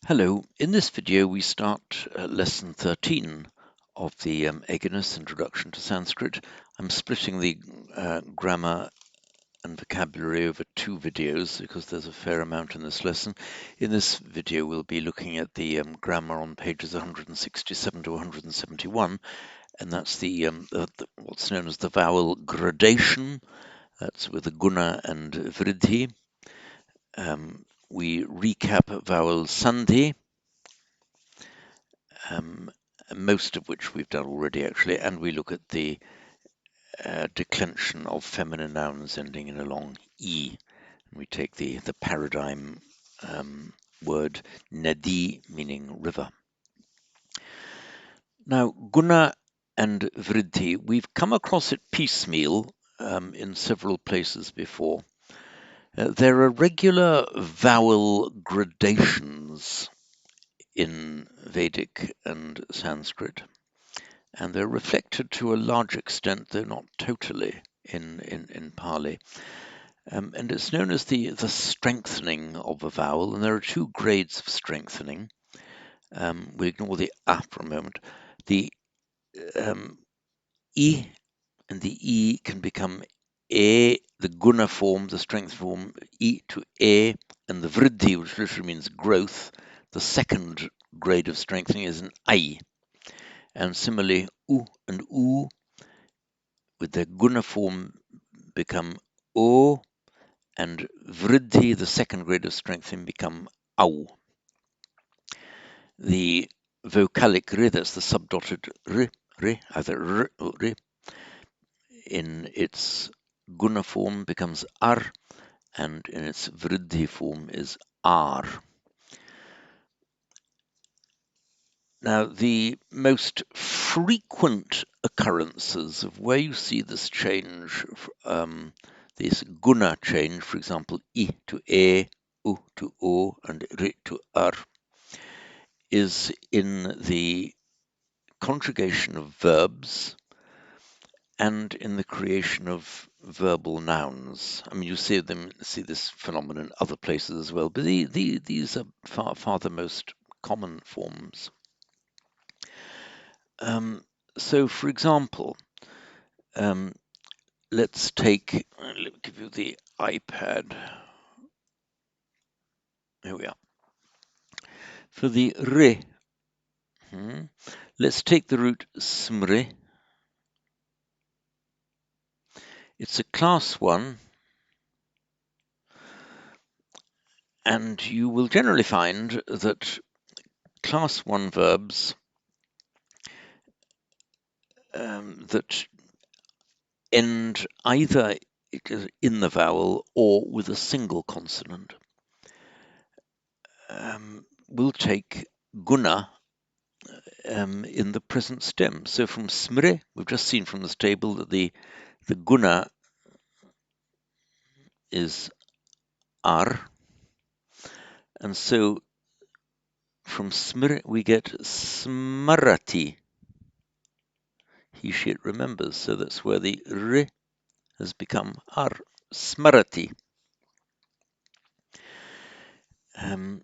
Hello, in this video we start lesson 13 of the Egenes Introduction to Sanskrit. I'm splitting the grammar and vocabulary over two videos because there's a fair amount in this lesson. In this video we'll be looking at the grammar on pages 167 to 171, and that's the what's known as the vowel gradation. That's with the guna and vridhi. We recap vowel sandhi, most of which we've done already actually, and we look at the declension of feminine nouns ending in a long E. We take the paradigm word nadi, meaning river. Now, guna and vriddhi, we've come across it piecemeal in several places before. There are regular vowel gradations in Vedic and Sanskrit, and they're reflected to a large extent, though not totally, in Pali. And it's known as the strengthening of a vowel, and there are two grades of strengthening. We ignore the a for a moment. The e and the e can become a, the guna form, the strength form, e to a, and the vriddhi, which literally means growth. The second grade of strengthening is an I. And similarly, u and u with their guna form become o, and vriddhi, the second grade of strengthening, become au. The vocalic ri, that's the subdotted ri, either r or ri, in its guna form becomes ar, and in its vriddhi form is ar. Now, the most frequent occurrences of where you see this change, this guna change, for example, I to e, u to o, and ri to ar, is in the conjugation of verbs and in the creation of verbal nouns. I mean, you see this phenomenon in other places as well, but these are far the most common forms. So, for example, let's take, let me give you the iPad. Here we are. For the re, let's take the root smri. It's a class 1, and you will generally find that class 1 verbs that end either in the vowel or with a single consonant will take guna in the present stem. So from smre, we've just seen from this table that the guna is ar, and so from smr we get smarati. He, she, it remembers. So that's where the r has become ar, smarati. And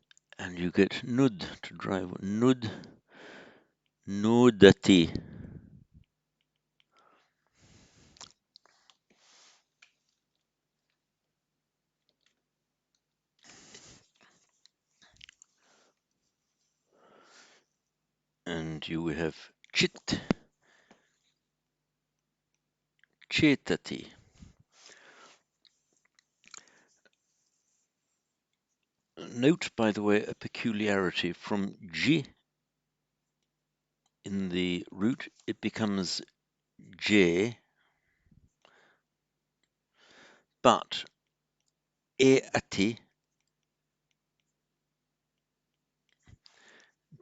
you get nud to drive, nud, nudati. And you have chit, chetati. Note, by the way, a peculiarity from J in the root, it becomes J, but eati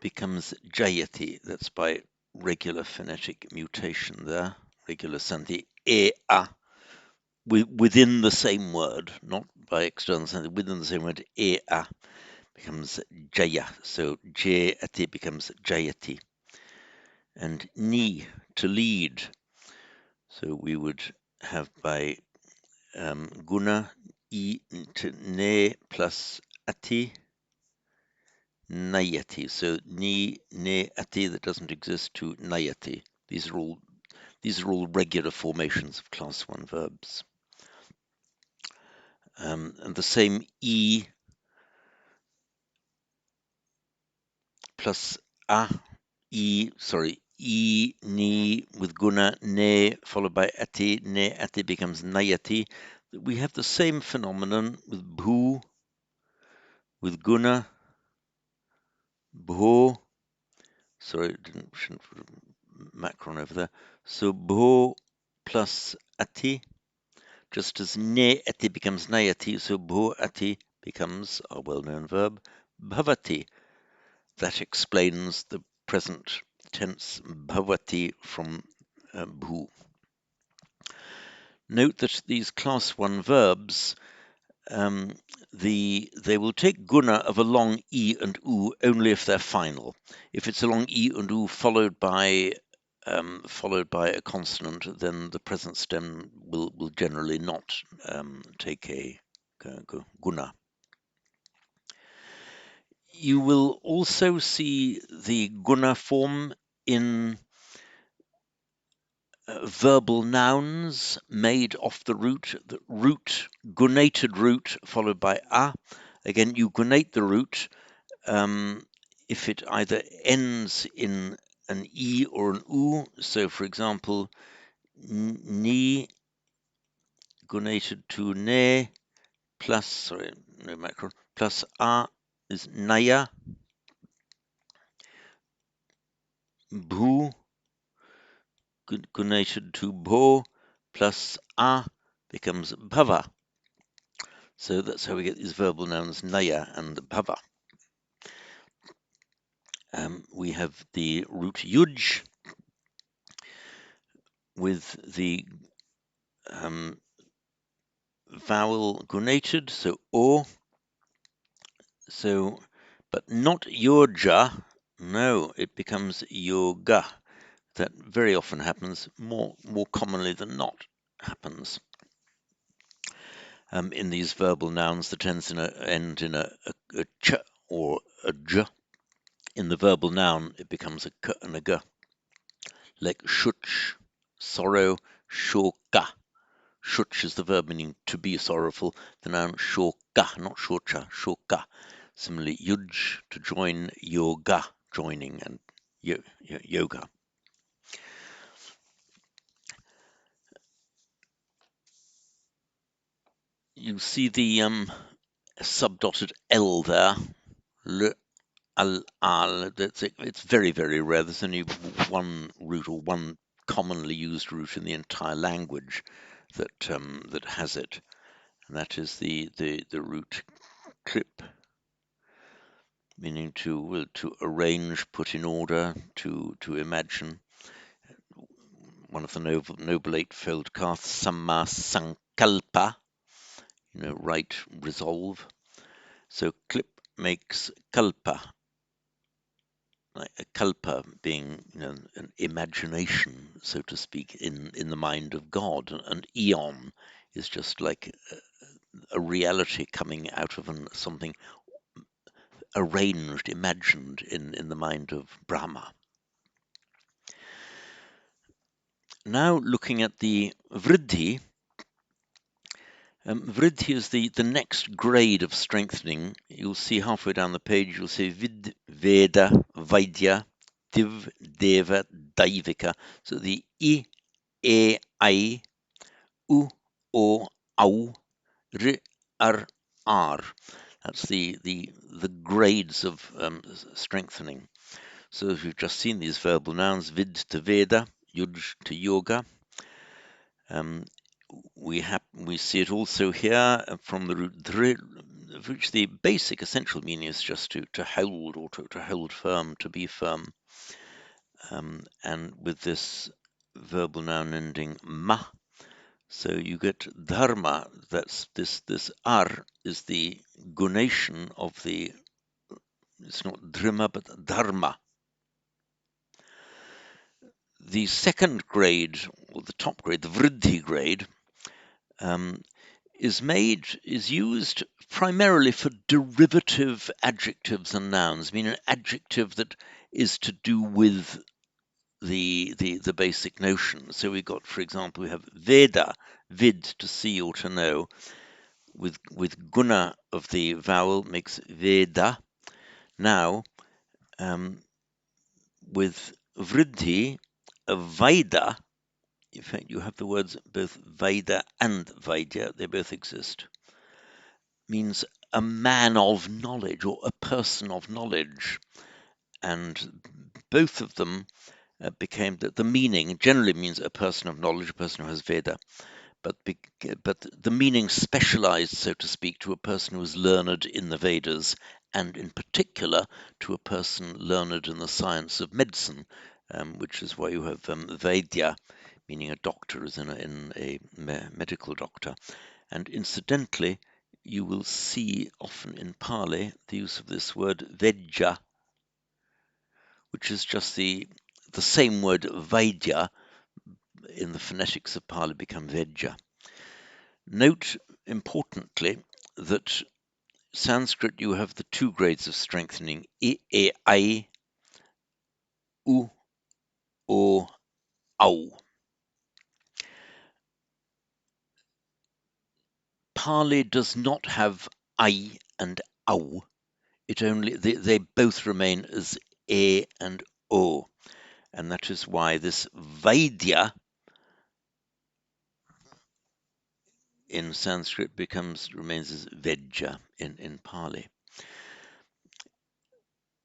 becomes Jayati. That's by regular phonetic mutation there, regular sandhi, ea, within the same word, not by external sandhi, within the same word, ea becomes Jaya. So Jayati becomes Jayati. And ni, to lead. So we would have by guna I to ne plus ati, nayati. So ni, ne, ati, that doesn't exist, to nayati. These are all regular formations of class 1 verbs. And the same e plus a, e, ni with guna, ne, followed by ati, ne, ati becomes nayati. We have the same phenomenon with bhu, with guna, bho. Sorry, shouldn't put a macron over there. So bho plus ati, just as ne ati becomes nayati, so bho ati becomes our well-known verb bhavati. That explains the present tense bhavati from bhu. Note that these class 1 verbs, they will take guna of a long e and u only if they're final. If it's a long e and u followed by a consonant, then the present stem will generally not take a guna. You will also see the guna form in verbal nouns made off the root, gunated root followed by a. Again, you gunate the root if it either ends in an e or an u. So, for example, ni gunated to ne plus, sorry, no macron, plus a is naya, bhu gunated to bho plus a becomes bhava. So that's how we get these verbal nouns naya and bhava. We have the root yuj with the vowel gunated, so o. So, but not yoja. No, it becomes yoga. That very often happens, more commonly than not happens. In these verbal nouns that end in a ch or a j. In the verbal noun, it becomes a k and a g. Like shuch, sorrow, shoka. Shuch is the verb meaning to be sorrowful. The noun shoka, not shocha, shoka. Similarly, yuj, to join, yoga, joining, and yoga. You see the subdotted L there, le, al. It's very, very rare. There's only one root or one commonly used root in the entire language that has it, and that is the root clip, meaning to arrange, put in order, to imagine. One of the noble eightfold paths, samma sankalpa, right resolve. So clip makes kalpa, like a kalpa being an imagination, so to speak, in the mind of God. And eon is just like a reality coming out of something arranged, imagined in the mind of Brahma. Now looking at the vriddhi. Vriddhi is the next grade of strengthening. You'll see halfway down the page, you'll say vid, veda, vaidya, div, deva, daivika. So the I, E, I, U, O, Au, R, R, R. That's the grades of strengthening. So if you've just seen these verbal nouns, vid to Veda, yuj to yoga. We see it also here from the root dri, which the basic essential meaning is just to hold or to hold firm, to be firm. And with this verbal noun ending ma, so you get dharma. That's this ar is the gunation of the. It's not drima but dharma. The second grade, or the top grade, the vriddhi grade, is used primarily for derivative adjectives and nouns, I mean an adjective that is to do with the basic notion. So we got, for example, we have Veda, vid, to see or to know, with guna of the vowel makes Veda. Now, with vridhi, a Vaida, in fact, you have the words both Vaida and Vaidya, they both exist, means a man of knowledge or a person of knowledge. And both of them became the meaning generally means a person of knowledge, a person who has Veda, but the meaning specialized, so to speak, to a person who is learned in the Vedas, and in particular to a person learned in the science of medicine, which is why you have Vaidya, meaning a doctor, as in a medical doctor. And incidentally, you will see often in Pali the use of this word Vedja, which is just the same word Vaidya in the phonetics of Pali become Vedja. Note importantly that Sanskrit, you have the two grades of strengthening, I, U, O, Au. Pali does not have I and Au. It only they both remain as A and O. And that is why this Vaidya in Sanskrit remains as Vedja in Pali.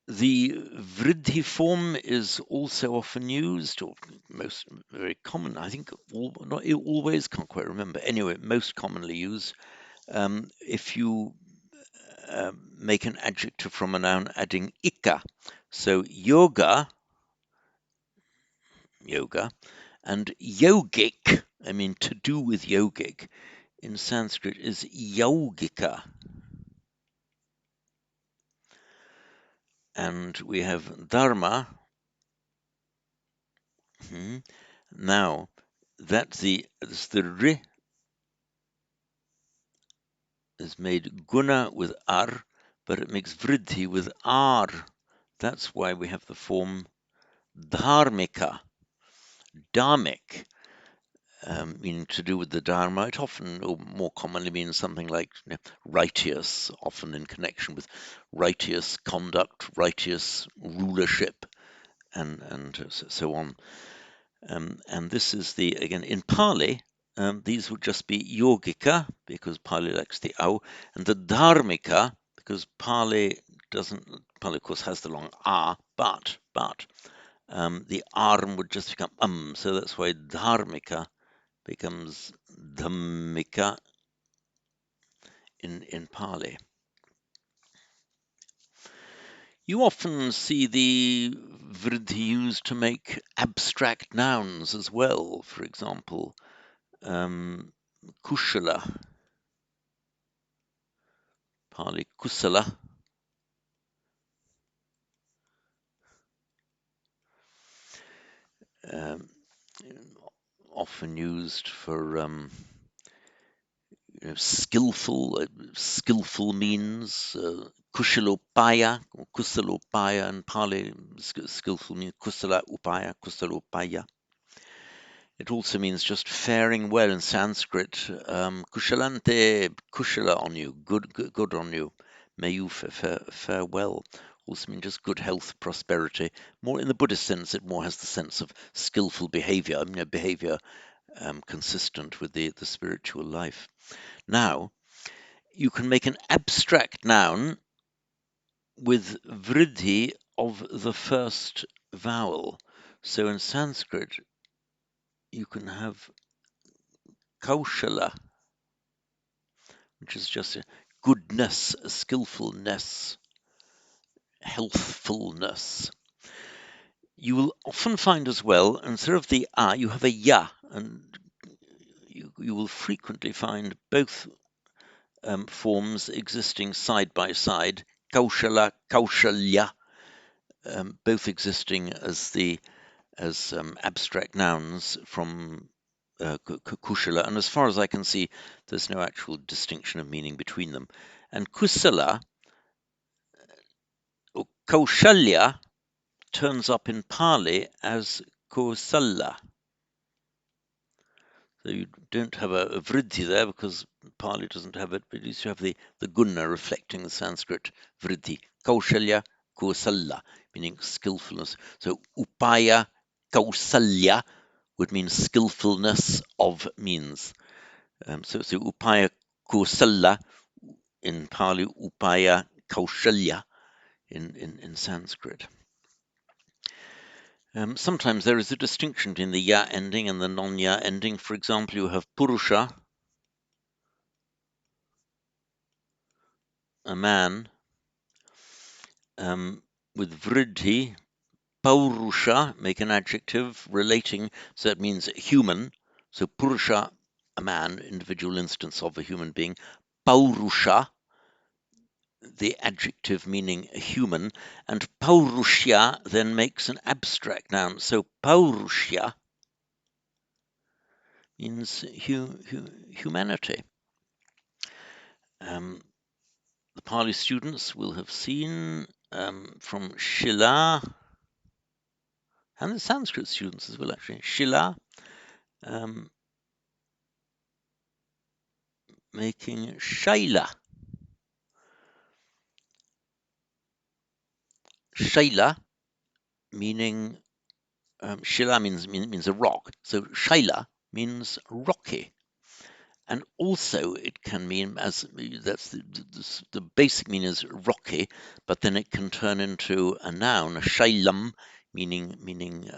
The vridhi form is also often used, or most very common. I think not always, can't quite remember. Anyway, most commonly used if you make an adjective from a noun adding ika. So yoga, and yogic, I mean to do with yogic, in Sanskrit is yogika. And we have dharma. Now, that's the ri is made guna with ar, but it makes vridhi with ar. That's why we have the form dharmika, dharmic, meaning to do with the dharma. It often, or more commonly, means something like righteous, often in connection with righteous conduct, righteous rulership, and so on. And this is again, in Pali, these would just be yogika, because Pali lacks the au, and the dharmika, because Pali, of course, has the long a, but the arm would just become so that's why dharmika becomes dhammika in Pali. You often see the vridhi used to make abstract nouns as well. For example, kushala, Pali kusala, often used for skillful. Skillful means kushalopaya or kusalopaya in Pali. Skillful means kusala upaya, kusalopaya. It also means just faring well in Sanskrit. Kushalante, kushala on you, good on you. May you fare well. Also means just good health, prosperity. More in the Buddhist sense, it more has the sense of skillful behavior, behavior consistent with the spiritual life. Now, you can make an abstract noun with vridhi of the first vowel. So in Sanskrit, you can have kaushala, which is just a goodness, a skillfulness, healthfulness. You will often find as well, instead of the a, you have a ya, and you will frequently find both forms existing side by side, kaushala, kaushalya, both existing as abstract nouns from kushala, and as far as I can see, there's no actual distinction of meaning between them. And kusala, or kaushalya, turns up in Pali as kosala. So you don't have a vriddhi there because Pali doesn't have it, but at least you have the guna reflecting the Sanskrit vriddhi. Kaushalya, kosala, meaning skillfulness. So upaya, kausalya would mean skillfulness of means. So upaya kosala in Pali, upaya kaushalya in Sanskrit. Sometimes there is a distinction between the ya ending and the non-ya ending. For example, you have purusha, a man, with vriddhi, paurusha, make an adjective relating, so that means human. So purusha, a man, individual instance of a human being. Paurusha, the adjective meaning human. And paurushya then makes an abstract noun. So paurushya means humanity. The Pali students will have seen from Shila, and the Sanskrit students as well, actually. Shila, making Shaila. Shaila, meaning, Shila means a rock. So Shaila means rocky. And also it can mean, as that's the basic meaning is rocky, but then it can turn into a noun, shailam, meaning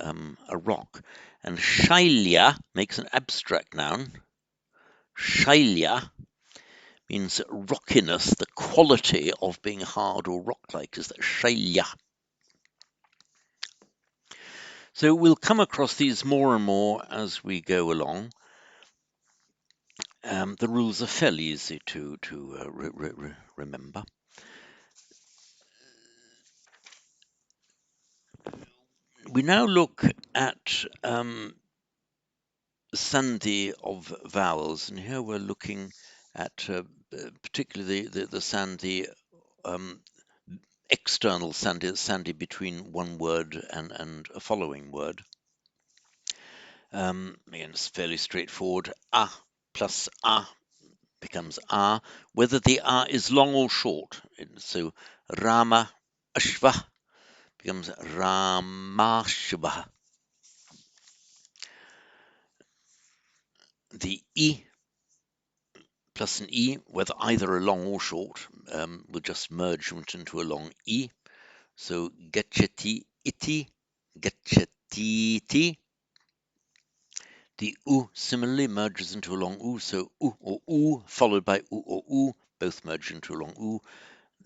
a rock. And shailya makes an abstract noun. Shailya means rockiness, the quality of being hard or rock-like is that shailya. So we'll come across these more and more as we go along. The rules are fairly easy to remember. We now look at sandhi of vowels, and here we're looking at particularly the sandhi, external sandhi between one word and a following word. Again, it's fairly straightforward. A plus a becomes a, whether the a is long or short. So Rama Ashva becomes Ramashva. The E plus an E, whether either a long or short, will just merge into a long E. So gachati iti, gachatiti. The U similarly merges into a long U, so U or U followed by U or U, both merge into a long U.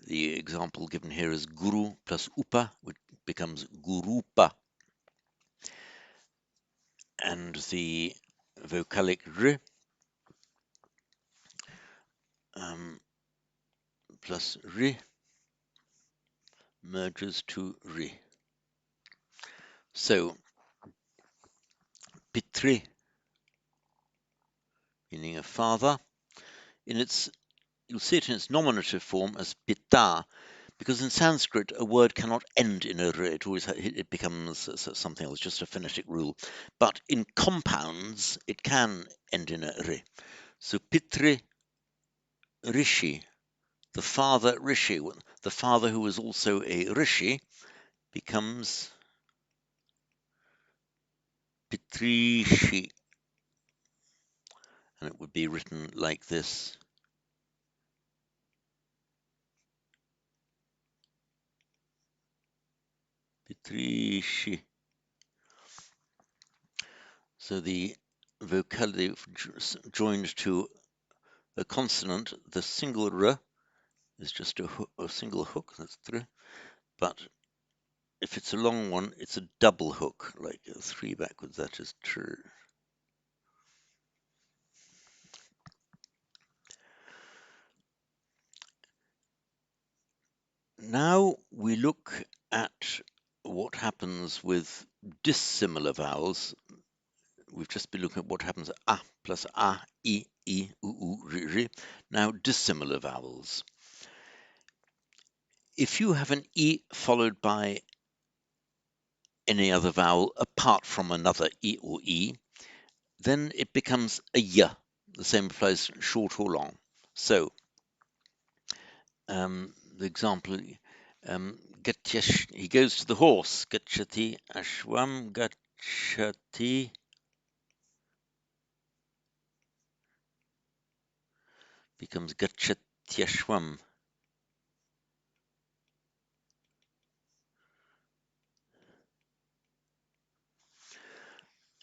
The example given here is guru plus upa, which becomes gurupa. And the vocalic r plus ri merges to ri. So pitri, meaning a father, you'll see it in its nominative form as pita, because in Sanskrit a word cannot end in a r, it becomes something else, just a phonetic rule. But in compounds it can end in a r. So pitri rishi, the father rishi, the father who was also a rishi, becomes pitrishi, and it would be written like this. Pitrishi. So the vocality joined to a consonant, the single r is just a single hook, that's thr, but if it's a long one, it's a double hook, like a 3 backwards, that is tr. Now we look at what happens with dissimilar vowels, we've just been looking at what happens at a plus a, I, u, ri. Now, dissimilar vowels. If you have an I followed by any other vowel apart from another I or E, then it becomes a Y. The same applies short or long. So, the example, he goes to the horse. Gachati ashwam gachati becomes gachatyashwam.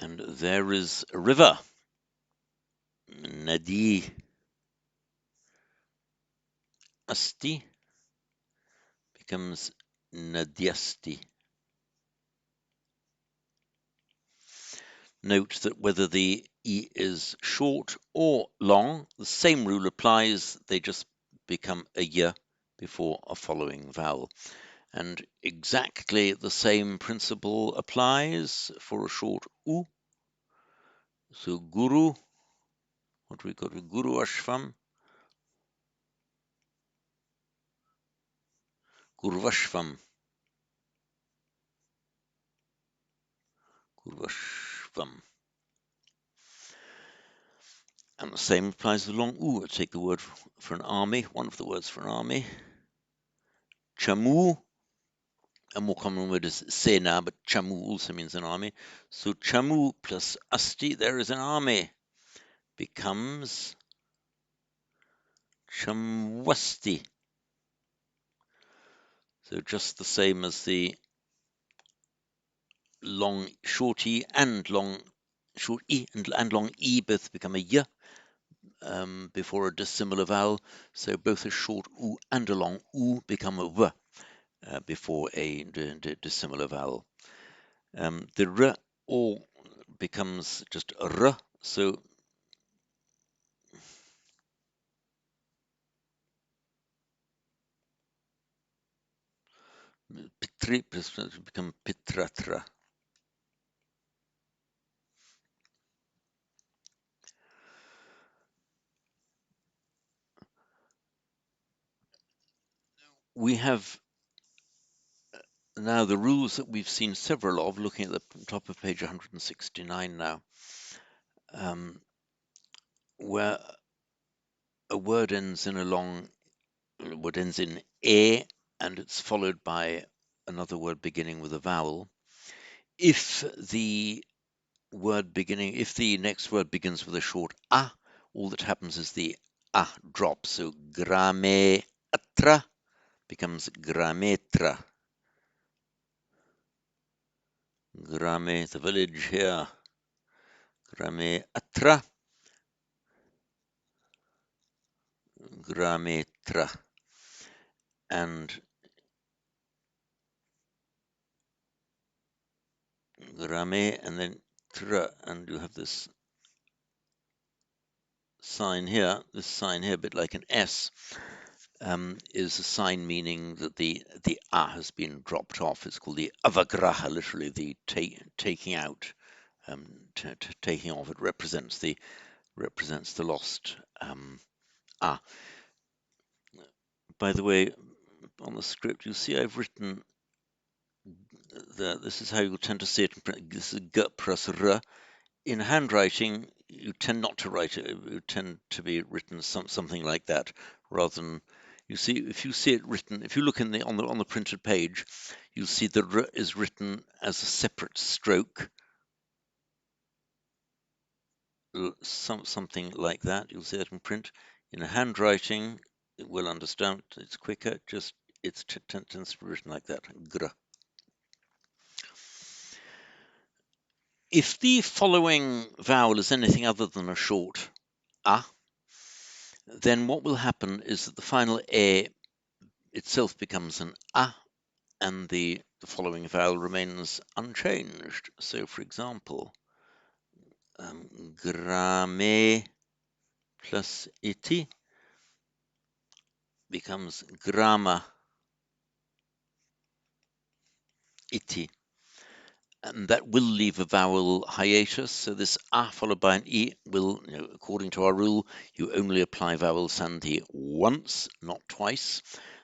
And there is a river. Nadi asti becomes nadyasti. Note that whether the E is short or long, the same rule applies. They just become a Y before a following vowel. And exactly the same principle applies for a short U. So guru, what do we got? Guru ashvam, gurvashvam, gurvashvam. And the same applies to the long U. Take the word for an army, one of the words for an army. Chamu, a more common word is sena, but chamu also means an army. So chamu plus asti, there is an army, becomes chamwasti. So just the same as the long short e and long short e and long e both become a y before a dissimilar vowel. So both a short u and a long u become a v before a dissimilar vowel. The r all becomes just a r. So pitri become pitratra. We have now the rules that we've seen several of, looking at the top of page 169 now, where a word ends in a long, word ends in e, and it's followed by another word beginning with a vowel. If the next word begins with a short a, all that happens is the a drops. So grame atra becomes grametra. Grame, the village here. Grame atra, grametra. And grame, and then tra, and you have this sign here, a bit like an S, is a sign meaning that the a has been dropped off. It's called the avagraha, literally the taking out, taking off. It represents the lost a. By the way, on the script, you see I've written this is how you tend to see it. This is g plus r. In handwriting, you tend not to write it. It would tend to be written something like that, rather than you see. If you see it written, if you look in the on the printed page, you'll see the r is written as a separate stroke, something like that. You'll see that in print. In handwriting, it will understand. It's quicker. Just it tends to be written like that. Gr. If the following vowel is anything other than a short a, then what will happen is that the final e itself becomes an a, and the following vowel remains unchanged. So, for example, grame plus iti becomes grama iti. and that will leave a vowel hiatus. So this a followed by an e will, according to our rule, you only apply vowel sandhi once, not twice.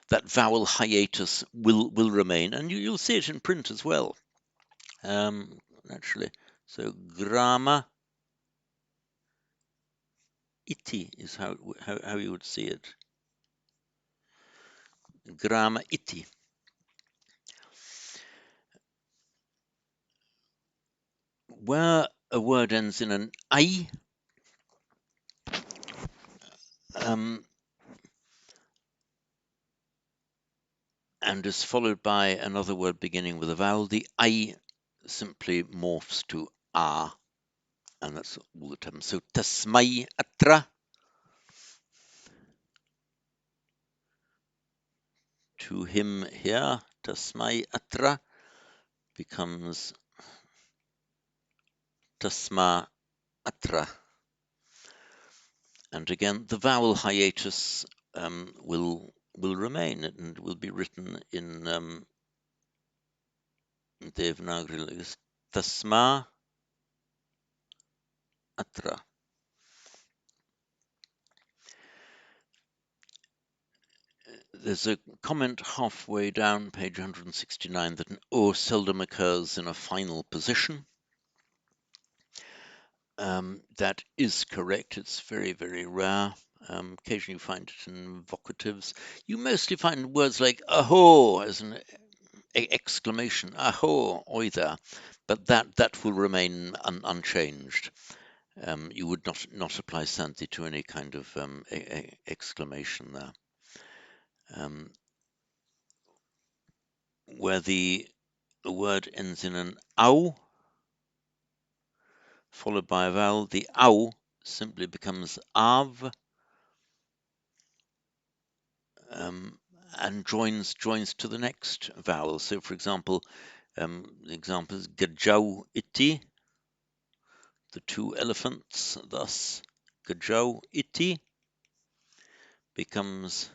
That vowel hiatus will remain, and you'll see it in print as well. Actually, so grama iti is how you would see it. Grama iti. Where a word ends in an I, and is followed by another word beginning with a vowel, the I simply morphs to a, and that's all the time. So tasmai atra, to him here, tasmai atra becomes tasma atra. And again, the vowel hiatus will remain and will be written in Devanagari as tasma atra. There's a comment halfway down, page 169, that an O seldom occurs in a final position. That is correct. It's very, very rare. Occasionally you find it in vocatives. You mostly find words like aho as an exclamation, aho, oi there, but that will remain unchanged. You would not apply sandhi to any kind of exclamation there. Where the word ends in an au, followed by a vowel, the au simply becomes av, and joins to the next vowel. So, for example, the example is gajau iti, the two elephants. Thus, gajau iti becomes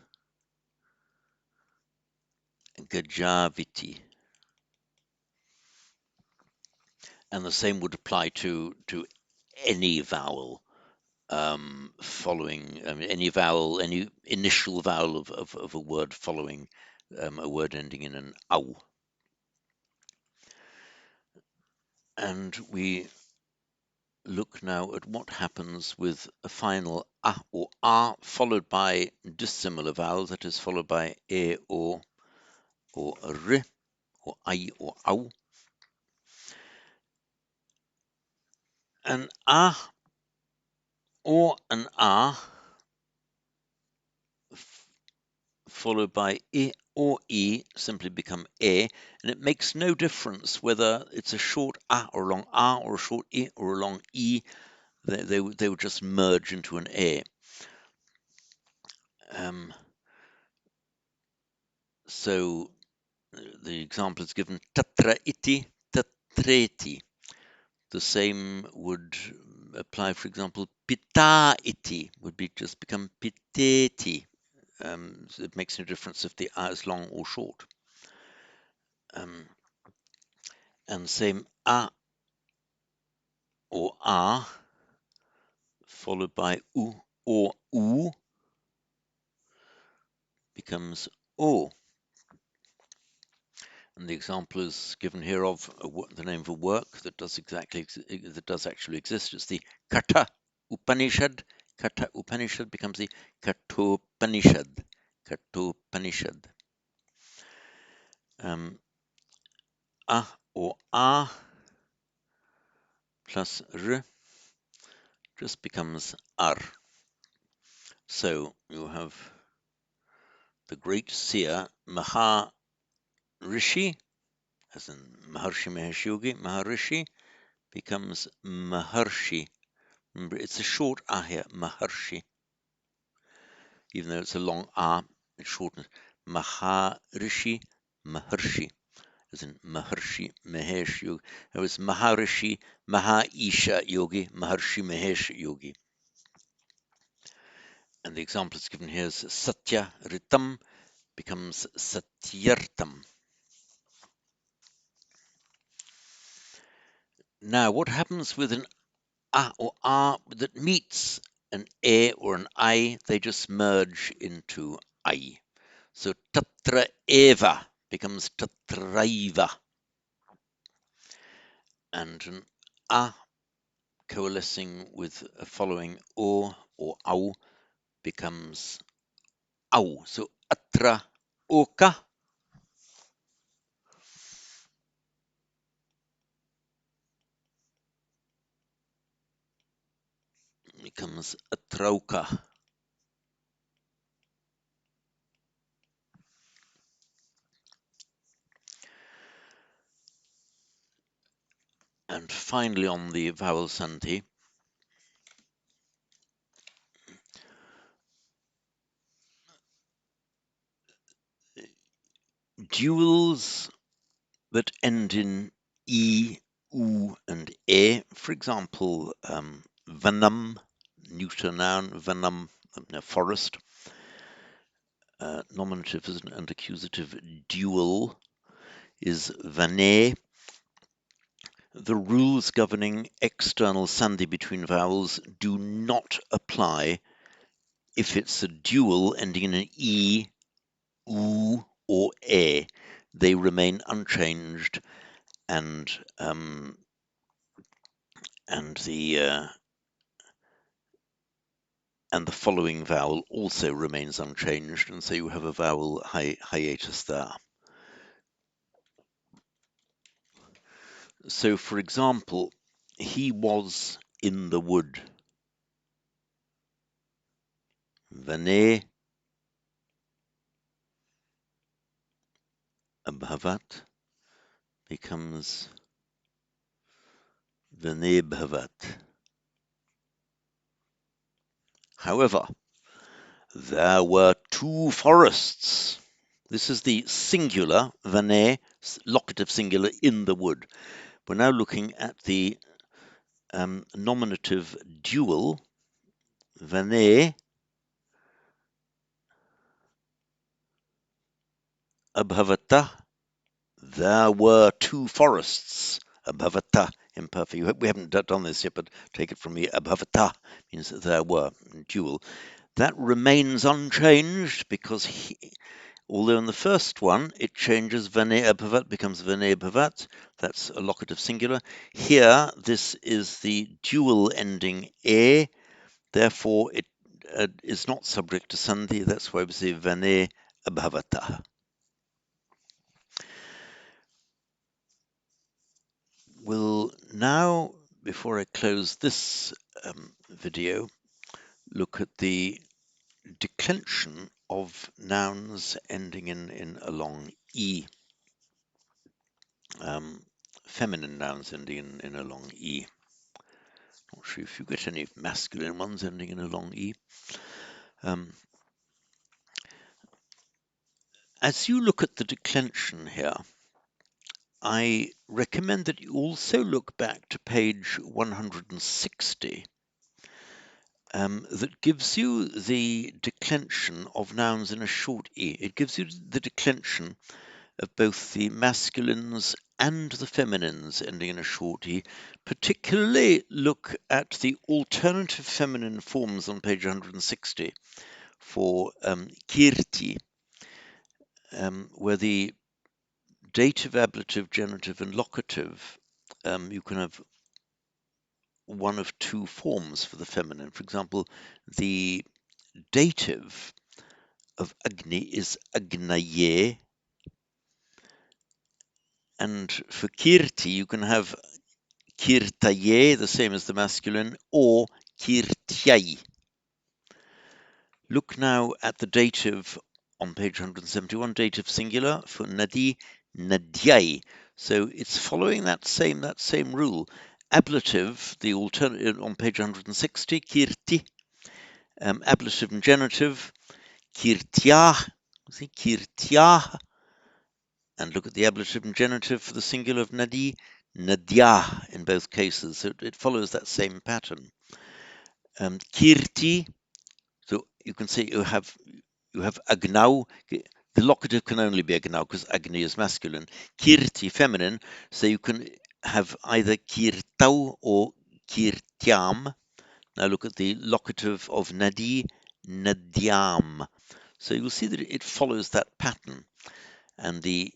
gajaviti, and the same would apply to any vowel following any vowel, any initial vowel of a word following a word ending in an au. And we look now at what happens with a final a or a followed by dissimilar vowels, that is followed by e or r or I or au. An a or an a followed by I or E simply become E, and it makes no difference whether it's a short A or a long A or a short I or a long E. They would just merge into an E. So the example is given tatra iti, tatreti. The same would apply, for example, pita iti would be just become piteti. So it makes no difference if the A is long or short. And same a or a followed by u or u becomes o. And the example is given here of the name of a work that does actually exist. It's the Katha Upanishad. Katha Upanishad becomes the Kathopanishad. Kathopanishad. A or a plus r just becomes ar. So you have the great seer Maharishi, as in Maharshi Mahesh Yogi, Maharishi becomes Maharshi. Remember, it's a short A here, Maharshi. Even though it's a long A, it's shortened. Maharishi, Maharshi, as in Maharshi Mahesh Yogi. It was Maharishi, Mahaisha Yogi, Maharshi Mahesh Yogi. And the example is given here is Satya Ritam becomes Satyartam. Now, what happens with an a or a that meets an e or an I? They just merge into I. So tatra eva becomes tatraiva, and an a coalescing with a following o or au becomes au. So atra oka becomes atrauka. And finally, on the vowel sandhi, duals that end in e, u, and e. For example, vanam, neuter noun, vanam, forest. Nominative and accusative dual is vane. The rules governing external sandhi between vowels do not apply if it's a dual ending in an e, u, or e. They remain unchanged, and the and the following vowel also remains unchanged, and so you have a vowel hiatus there. So, for example, he was in the wood. Vane abhavat becomes vane bhavat. However, there were two forests. This is the singular, vane, locative singular, in the wood. We're now looking at the nominative dual, vane abhavata. There were two forests. Abhavata, imperfect. We haven't done this yet, but take it from me. Abhavata means that there were, dual. That remains unchanged because although in the first one it changes vane abhavat becomes vane bhavat, that's a locative singular. Here, this is the dual ending e, therefore it is not subject to sandhi. That's why we say vane abhavata. We'll now, before I close this video, look at the declension of nouns ending in a long e. Feminine nouns ending in a long e. Not sure if you get any masculine ones ending in a long e. As you look at the declension here, I recommend that you also look back to page 160. That gives you the declension of nouns in a short e. It gives you the declension of both the masculines and the feminines ending in a short e. Particularly look at the alternative feminine forms on page 160 for kirti, where the dative, ablative, genitive, and locative, you can have one of two forms for the feminine. For example, the dative of Agni is Agnaye, and for Kirti you can have Kirtaye, the same as the masculine, or Kirtyai. Look now at the dative on page 171, dative singular for Nadi, Nadyai. So it's following that same rule. Ablative, the alternative on page 160, Kirti, ablative and genitive, Kirtyah, see, Kirtyah, and look at the ablative and genitive for the singular of Nadi, Nadyah in both cases. So it follows that same pattern. Kirti, so you can say you have Agnau. The locative can only be Agnau because Agni is masculine. Kirti, feminine. So you can have either kirtau or kirtyam. Now look at the locative of nadi, nadyam. So you'll see that it follows that pattern. And the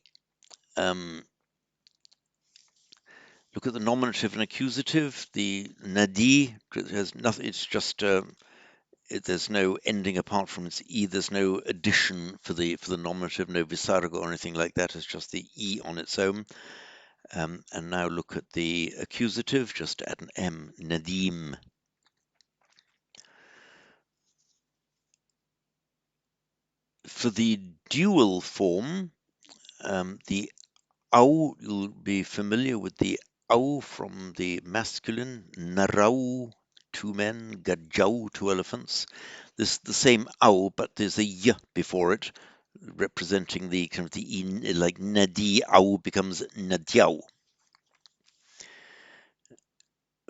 look at the nominative and accusative. The nadi has nothing. It's just there's no ending apart from its e. There's no addition for the nominative, no visarga or anything like that. It's just the e on its own. And now look at the accusative. Just add an m. Nadim. For the dual form, the au, you'll be familiar with the au from the masculine, narau, two men, gajau, two elephants. This is the same au, but there's a y before it, representing the kind of the e, like nadi au becomes nadiau.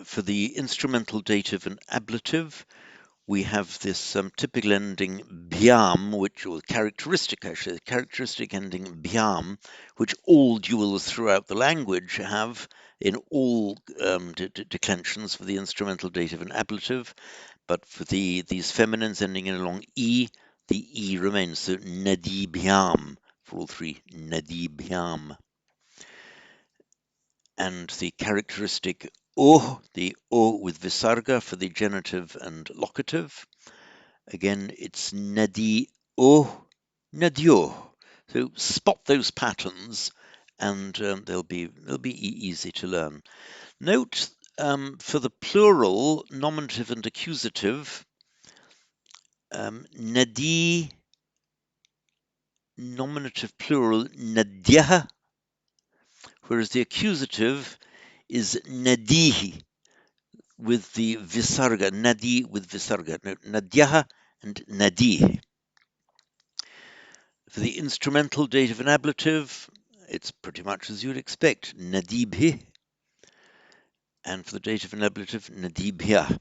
For the instrumental dative and ablative, we have this typical ending bhyam, which was characteristic, actually, the characteristic ending bhyam, which all duals throughout the language have in all declensions for the instrumental dative and ablative. But for these feminines ending in a long e, the e remains. So nadi bhyam for all three, nadi bhyam. And the characteristic o, the o with visarga for the genitive and locative. Again, it's nadi o, nadio. So spot those patterns, and they'll be easy to learn. Note for the plural, nominative and accusative, nadi, nominative plural, nadyah, whereas the accusative is nadihi with the visarga, nadi with visarga. No, nadyah and nadi. For the instrumental dative and ablative, it's pretty much as you'd expect, nadibhi. And for the dative and ablative, nadibhya.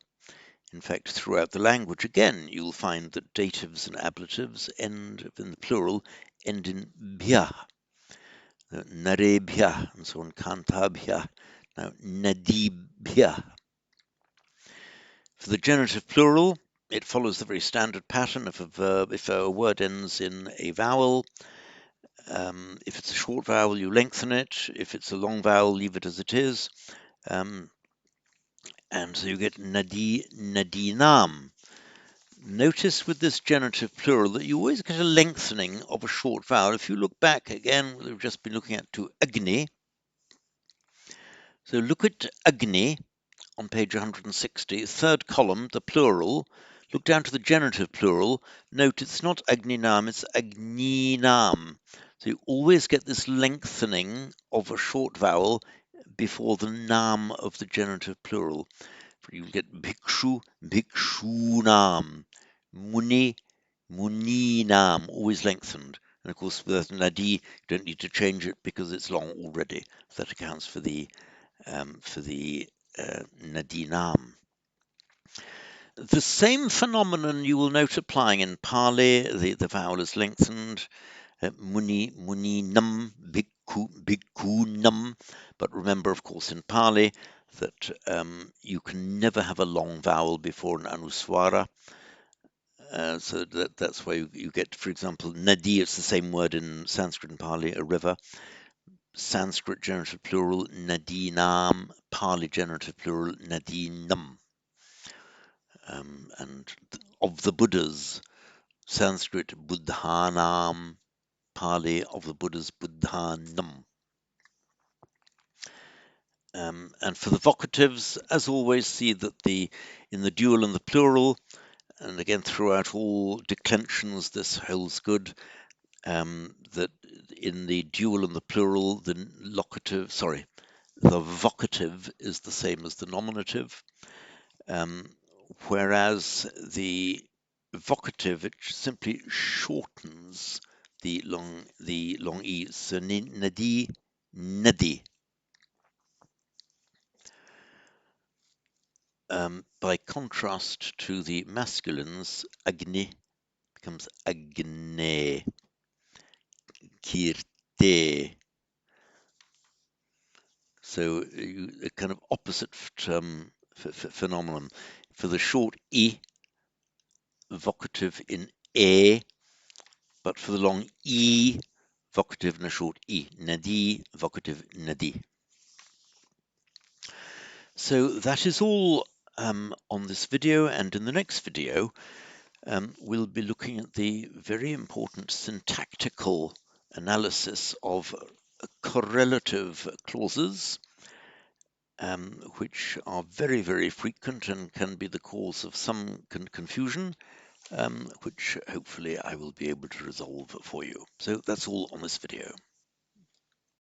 In fact, throughout the language, again, you'll find that datives and ablatives end, in the plural, end in bhya. Narebhya, and so on, kantabhya. Now, nadibhya. For the genitive plural, it follows the very standard pattern. If a word ends in a vowel, if it's a short vowel, you lengthen it. If it's a long vowel, leave it as it is. And so you get nadi, nadinam. Notice with this genitive plural that you always get a lengthening of a short vowel. If you look back again, we've just been looking at to agni. So look at agni on page 160, third column, the plural. Look down to the genitive plural. Note it's not agninam, it's agninam. So you always get this lengthening of a short vowel before the nam of the genitive plural. You'll get bhikshu, bhikshunam, muni, muninam, always lengthened. And of course, with nadi, you don't need to change it because it's long already. So that accounts for the nadinam. The same phenomenon you will note applying in Pali. The vowel is lengthened. Muni, muninam, bhikkhu, bhikkhunam. But remember, of course, in Pali that you can never have a long vowel before an anuswara. So that's why you get, for example, nadi. It's the same word in Sanskrit and Pali, a river. Sanskrit genitive plural, nadinam. Pali genitive plural, nadinam. And of the Buddhas, Sanskrit buddhanam, Pali of the Buddhas buddhanam. And for the vocatives, as always, see that in the dual and the plural, and again throughout all declensions, this holds good. That in the dual and the plural, the vocative is the same as the nominative. Whereas the vocative, it simply shortens the long e. So nadi, nadi. By contrast to the masculines, agni becomes agne, kirte. So a kind of opposite phenomenon. For the short I, vocative in E, but for the long E, vocative in a short I. Nadi, vocative nadi. So that is all on this video, and in the next video we'll be looking at the very important syntactical analysis of correlative clauses, which are very, very frequent and can be the cause of some confusion, which hopefully I will be able to resolve for you. So that's all on this video.